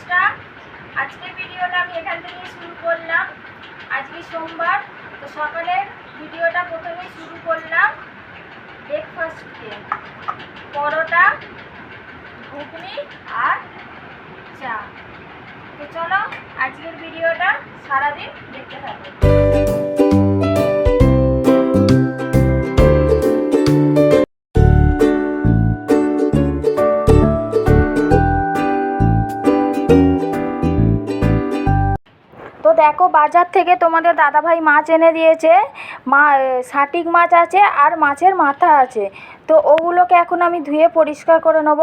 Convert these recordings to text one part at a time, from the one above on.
নমস্কার। আজকের ভিডিওটা আমি এখান থেকে শুরু করলাম। আজকে সোমবার, তো সকালের ভিডিওটা প্রথমেই শুরু করলাম ব্রেকফাস্ট দিয়ে, পরোটা, ঘুগনি আর চা। তো চলো আজকের ভিডিওটা সারাদিন দেখতে থাকো। তো দেখো, বাজার থেকে তোমাদের দাদাভাই মাছ এনে দিয়েছে। শাটিক মাছ আছে আর মাছের মাথা আছে। তো ওগুলোকে এখন আমি ধুয়ে পরিষ্কার করে নেব।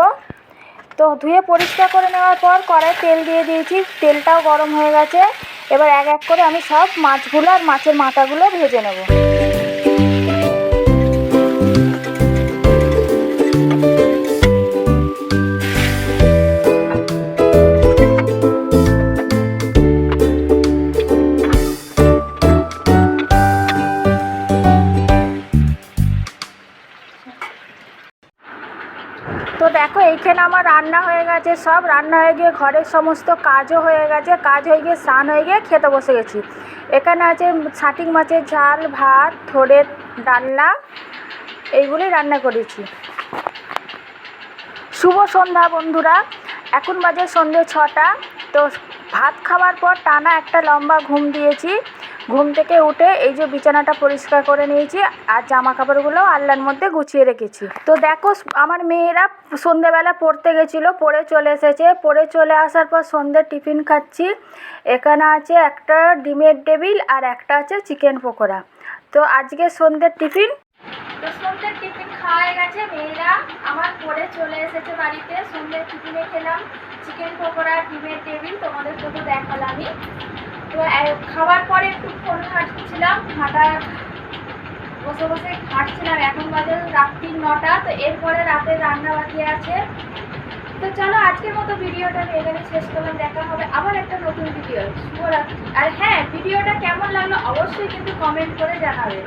তো ধুয়ে পরিষ্কার করে নেওয়ার পর কড়াই তেল দিয়ে দিয়েছি, তেলটাও গরম হয়ে গেছে। এবার এক এক করে আমি সব মাছগুলো আর মাছের মাথাগুলো ভেজে নেব। তো দেখো, এইখানে আমার রান্না হয়ে গেছে, সব রান্না হয়ে গিয়ে ঘরের সমস্ত কাজও হয়ে গেছে, কাজ হয়ে গিয়ে স্নান হয়ে গিয়ে খেতে বসে গেছি। এখানে আছে শাটিক মাছের ঝাল, ভাত, থোড়ের ডালনা, এইগুলোই রান্না করেছি। শুভ সন্ধ্যা বন্ধুরা, এখন বাজে সন্ধ্যে 6টা। তো ভাত খাওয়ার পর টানা একটা লম্বা ঘুম দিয়েছি। ঘুম থেকে উঠে এই যে বিছানাটা পরিষ্কার করে নিয়েছি আর জামা কাপড়গুলো আলনার মধ্যে গুছিয়ে রেখেছি। তো দেখো, আমার মেয়েরা সন্ধ্যেবেলা পড়তে গেছিলো, পড়ে চলে এসেছে। পড়ে চলে আসার পর সন্ধ্যের টিফিন খাচ্ছি। এখানে আছে একটা ডিমের টেবিল আর একটা আছে চিকেন পকোড়া। তো আজকে সন্ধ্যের টিফিন খাওয়া গেছে। মেয়েরা আমার পড়ে চলে এসেছে বাড়িতে। সন্ধ্যের টিফিনে খেলাম চিকেন পকোড়া, ডিমের টেবিল, তোমাদেরকে তো দেখালামই। তো খাওয়ার পরে একটু ফোন ঘাঁটছিলাম, বসে বসে ঘাঁটছিলাম। এখন বাজে রাত্রি 9টা। তো এরপরে রাতের রান্না বাকি আছে। তো চলো আজকের মতো ভিডিওটা আমি এখানে শেষ করলাম। দেখা হবে আবার একটা নতুন ভিডিও। শুভরাত্রি। আর হ্যাঁ, ভিডিওটা কেমন লাগলো অবশ্যই কিন্তু কমেন্ট করে জানাবে।